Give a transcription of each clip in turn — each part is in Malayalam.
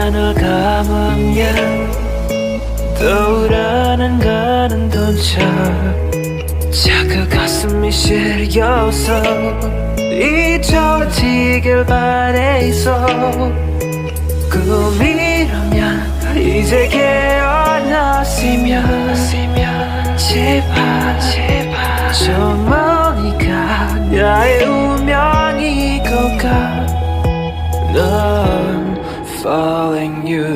널 감으면 떠오르는 가는 도착 자꾸 가슴이 시려서 잊혀지길 바래서 꿈이라면 이제 깨어났으면 제발 저 멀리가 나의 운명이 걸까 넌 falling you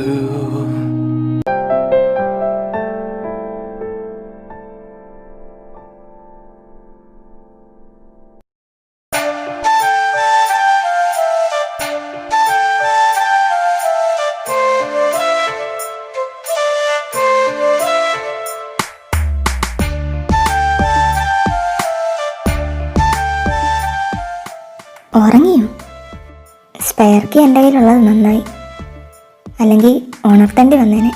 ഉറങ്ങിയോ? സ്പെയർ കീ എൻ്റെ കയ്യിലുള്ളത് നന്നായി, അല്ലെങ്കിൽ ഉണർത്തേണ്ടി വന്നേനെ.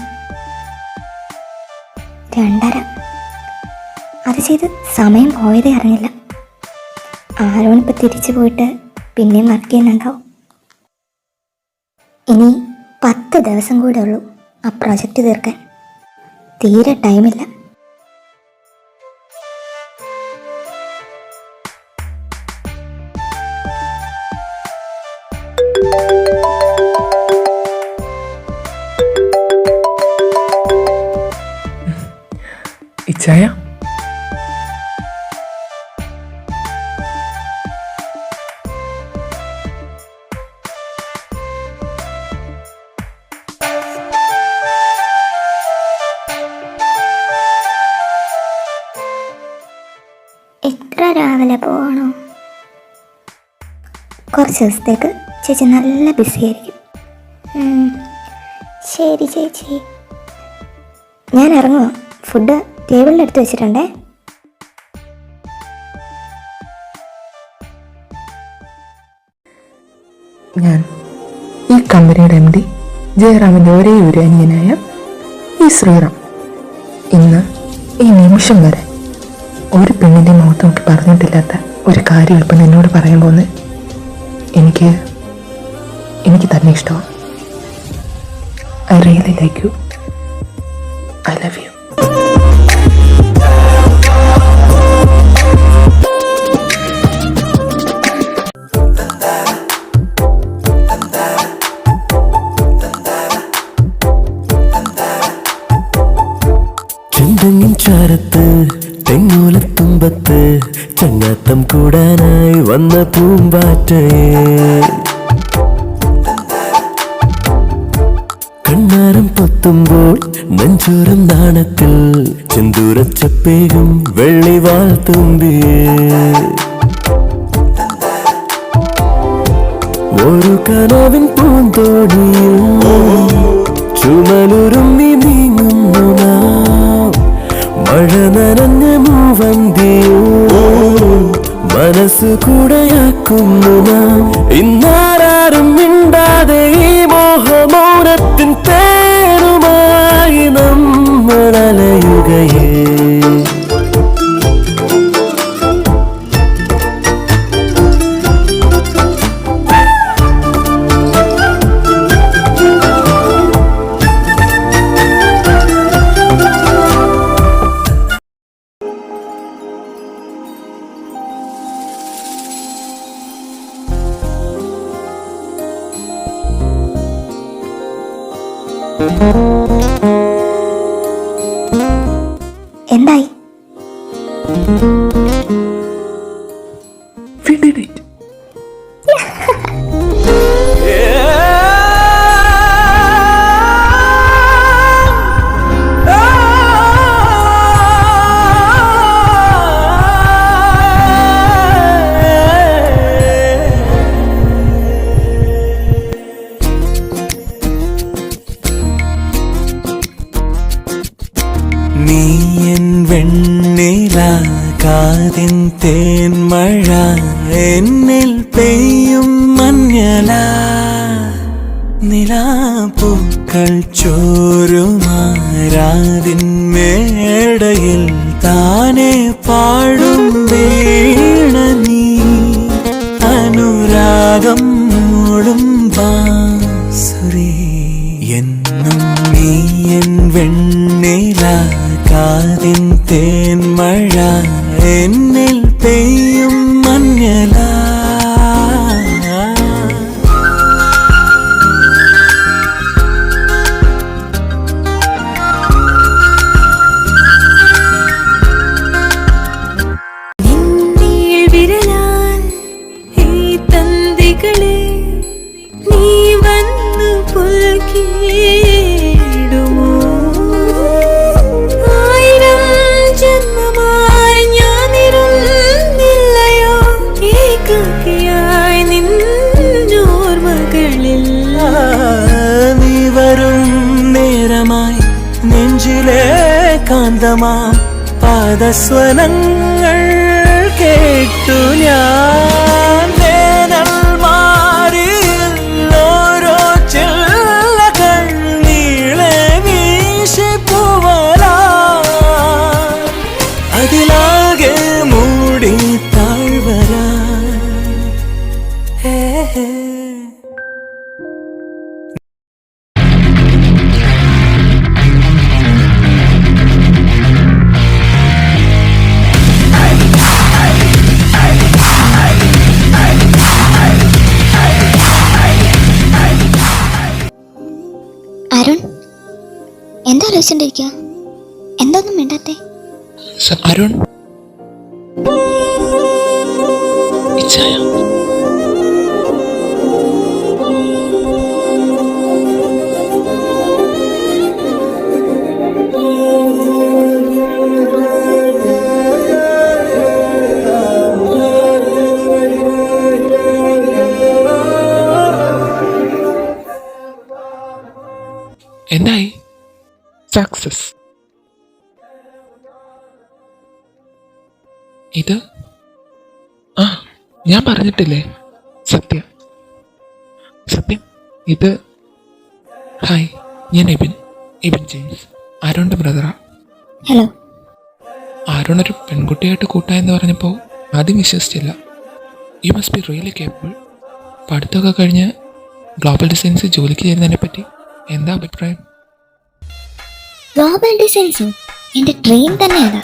2:30 അത് ചെയ്ത് സമയം പോയതേ അറിഞ്ഞില്ല. ആരോണിപ്പോൾ തിരിച്ചു പോയിട്ട് പിന്നെയും വർക്ക് ചെയ്യുന്നുണ്ടാവും. ഇനി 10 ദിവസം കൂടെ ഉള്ളൂ ആ പ്രൊജക്റ്റ് തീർക്കാൻ. തീരെ ടൈമില്ല. ഇച്ചായ, ഇത്ര രാവിലെ പോകണോ? കുറച്ച് ദിവസത്തേക്ക് ചേച്ചി നല്ല ബിസി ആയിരിക്കും. ശരി ചേച്ചി, ഞാൻ ഇറങ്ങുക. ഫുഡ് ടേബിളിൽ എടുത്ത് വെച്ചിട്ടുണ്ടേ. ഞാൻ ഈ കമ്പനിയുടെ MD ജയറാമിൻ്റെ ഒരേ ഒരു അനിയനായ ഈ ശ്രീറാം ഇന്ന് ഈ നിമിഷം വരെ ഒരു പെണ്ണിൻ്റെ മുഖത്ത് നോക്കി പറഞ്ഞിട്ടില്ലാത്ത ഒരു കാര്യം ഇപ്പം എന്നോട് പറയാൻ പോകുന്നത് എനിക്ക് തന്നെ ഇഷ്ടമാണ്. I really like you. I love you. ചെന്തെങ്ങിൻ ചാരത്ത് തെങ്ങോലത്തുമ്പത്ത് ചങ്ങാത്തം കൂടാനായി വന്ന പൂമ്പാറ്റയെ കണ്ണാരം പൊത്തുമ്പോൾ നെഞ്ചോരം നാണത്തിൽ ചെന്തൂരച്ചപ്പേകും വെള്ളിവാൾ തുമ്പിയേ ഒരു കനവിൻ പൂന്തോണിയിൽ ചുമലുരുമ്മി നീങ്ങുന്നു നാം മഴ നനഞ്ഞ മൂവന്തിയോ മനസ്സു കൂടെയാക്കുന്നു നാം ഇന്നാരും മിണ്ടാതെ ഈ മോഹമൗനത്തിൻ തേനുമായി നമ്മൾ അലയുകയേ എന്തായി? We did it. നീയൻ വെണ്ണില കാതിൻ തേൻമഴ എന്നിൽ പെയ്യും മഞ്ഞല നിലാപ്പൂക്കൾ ചോരുമാരാതിൻ മേടയിൽ താനെ പാടും വീണ നീ അനുരാഗം മൂടും ബാസുരി കാതിൻ തേന്മഴ എന്നിൽ പെയ്യും മഞ്ഞല. നീ വരും നേരമായി നെഞ്ചിലെ കാന്തമാം പാദസ്വനങ്ങൾ കേട്ടു ഞാൻ. വേനൽ മാറിയിൽ ഓരോ ചില്ലകൾ നീളെ വീശി പൂവലാ, അതിലാകെ മൂടി താഴ്വരാ. ഹേ ഹേ അരുൺ, എന്താ ആലോചിച്ചിട്ടിരിക്കുക? എന്തൊന്നും മിണ്ടാത്തെ? അരുൺ, എന്തായി? സക്സസ്. ഇത് ഞാൻ പറഞ്ഞിട്ടില്ലേ, സത്യം സത്യം. ഇത് ഹായ്, ഞാൻ എബിൻ ജെയിംസ്, അരുണിന്റെ ബ്രദറാ. ഹലോ. അരുൺ ഒരു പെൺകുട്ടിയായിട്ട് കൂട്ടായെന്ന് പറഞ്ഞപ്പോൾ ആദ്യം വിശ്വസിച്ചില്ല. You must be really capable. പഠിത്തമൊക്കെ കഴിഞ്ഞ് ഗ്ലോബൽ ഡിസൈൻസ് ജോലിക്ക് ചേരുന്നതിനെ പറ്റി എന്താ അഭിപ്രായം? ഗ്ലോബൽ ഡിസൈൻസോ? എൻ്റെ ഡ്രീം തന്നെയാണ്.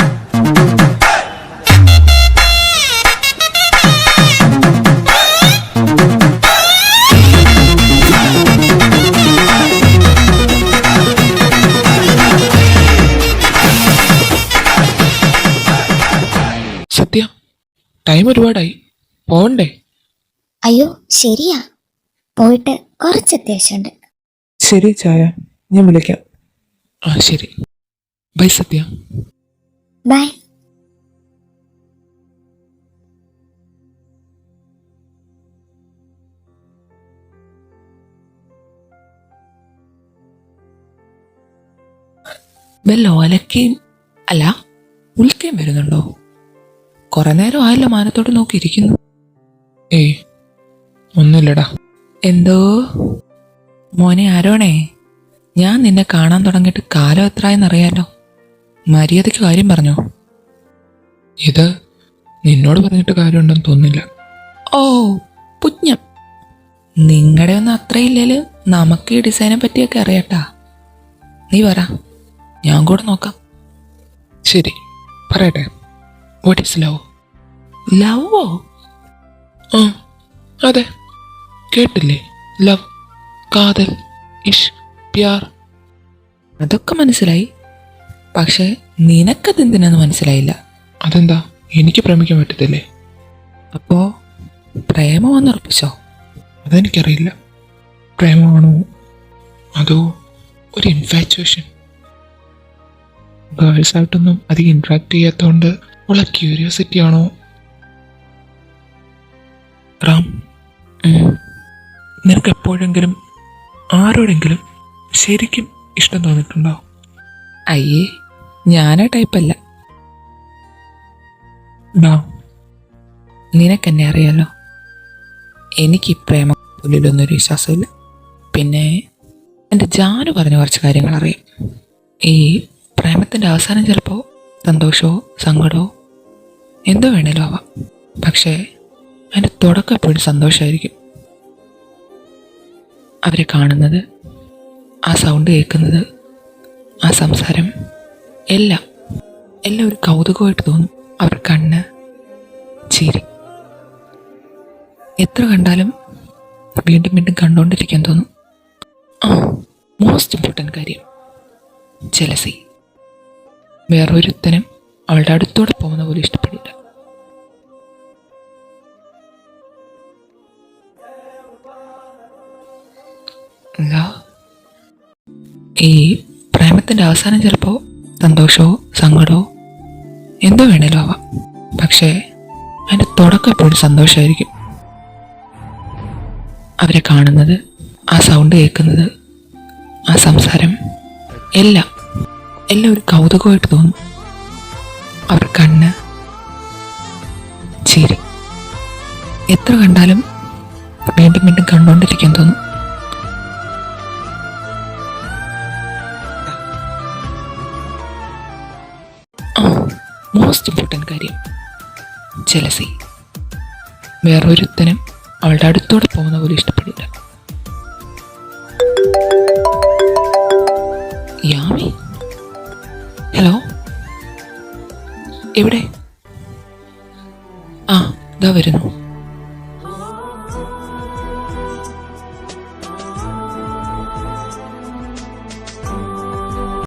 സത്യ, ടൈം ഒരുപാടായി, പോണ്ടേ? അയ്യോ ശരിയാ, പോയിട്ട് കുറച്ച് അത്യാവശ്യമുണ്ട്. ശരി ചായ, ഞാൻ വിളിക്കാം. ശരി, ബൈ സത്യ. ബൈ. വല്ല ഓലക്കയും അല്ല ഉൽക്കയും വരുന്നുണ്ടോ? കുറെ നേരം ആയല്ലോ മാനത്തോട്ട് നോക്കിയിരിക്കുന്നു. ഏയ് ഒന്നുമില്ലടാ. എന്തോ മോനെ ആരോണേ, ഞാൻ നിന്നെ കാണാൻ തുടങ്ങിയിട്ട് കാലം എത്രയെന്നറിയാലോ. മര്യാദയ്ക്ക് കാര്യം പറഞ്ഞോ. ഇത് നിന്നോട് പറഞ്ഞിട്ട് കാര്യമുണ്ടെന്ന് തോന്നില്ല. ഓ പുജ്ഞം, നിങ്ങളുടെ ഒന്നും അത്രയില്ലേല് നമുക്ക് ഈ ഡിസൈനെ പറ്റിയൊക്കെ അറിയട്ടാ. നീ പറ, ഞാൻ കൂടെ നോക്കാം. ശരി പറയട്ടെ. What is love? ലവോ? അതെ, കേട്ടില്ലേ? ലവ്, കാതൽ, ഇഷ്, പ്യാർ. അതൊക്കെ മനസ്സിലായി, പക്ഷെ നിനക്കതെന്തിനാന്ന് മനസ്സിലായില്ല. അതെന്താ, എനിക്ക് പ്രേമിക്കാൻ പറ്റത്തില്ലേ? അപ്പോ പ്രേമമാണെന്ന് ഉറപ്പിച്ചോ? അതെനിക്കറിയില്ല. പ്രേമമാണോ അതോ ഒരു ഇൻഫാച്വേഷൻ? ഗേൾസായിട്ടൊന്നും അധികം ഇൻട്രാക്ട് ചെയ്യാത്തതുകൊണ്ട് ഉള്ള ക്യൂരിയോസിറ്റി ആണോ? റാം, നിനക്ക് എപ്പോഴെങ്കിലും ആരോടെങ്കിലും ശരിക്കും ഇഷ്ടം തോന്നിയിട്ടുണ്ടോ? അയ്യേ, ഞാനാ ടൈപ്പല്ല. നിനക്കെന്നെ അറിയാലോ, എനിക്ക് ഈ പ്രേമം പുല്ലിലൊന്നൊരു വിശ്വാസമില്ല. പിന്നെ എൻ്റെ ജാനു പറഞ്ഞ കുറച്ച് കാര്യങ്ങൾ അറിയാം. ഈ പ്രേമത്തിൻ്റെ അവസാനം ചിലപ്പോൾ സന്തോഷമോ സങ്കടമോ എന്തോ വേണേലും ആവാം, പക്ഷേ അതിൻ്റെ തുടക്കം എപ്പോഴും സന്തോഷമായിരിക്കും. അവരെ കാണുന്നത്, ആ സൗണ്ട് കേൾക്കുന്നത്, ആ സംസാരം എല്ലാം എല്ലാം ഒരു കൗതുകമായിട്ട് തോന്നും. അവർ കണ്ണ്, ചിരി, എത്ര കണ്ടാലും വീണ്ടും വീണ്ടും കണ്ടുകൊണ്ടിരിക്കാൻ തോന്നും. മോസ്റ്റ് ഇമ്പോർട്ടൻ്റ് കാര്യം, ജലസി. വേറൊരുത്തനും അവളുടെ അടുത്തോടെ പോകുന്ന പോലും ഇഷ്ടപ്പെടില്ല. എന്താ ഈ പ്രേമത്തിൻ്റെ അവസാനം ചിലപ്പോൾ സന്തോഷമോ സങ്കടമോ എന്തോ വേണേലും ആവാം. പക്ഷേ അതിൻ്റെ തുടക്കം എപ്പോഴും സന്തോഷമായിരിക്കും. അവരെ കാണുന്നത്, ആ സൗണ്ട് കേൾക്കുന്നത്, ആ സംസാരം, എല്ലാം ഒരു കൗതുകമായിട്ട് തോന്നും. അവർ കണ്ണ്, ചിരി, എത്ര കണ്ടാലും വീണ്ടും വീണ്ടും കണ്ടുകൊണ്ടിരിക്കാൻ തോന്നും. മോസ്റ്റ് ഇമ്പോർട്ടൻ്റ് കാര്യം, ജലസി. വേറൊരുത്തനും അവളുടെ അടുത്തോടെ പോകുന്ന പോലും ഇഷ്ടപ്പെടില്ല. യാമി, ഹലോ, എവിടെ? ഇതാ വരുന്നു.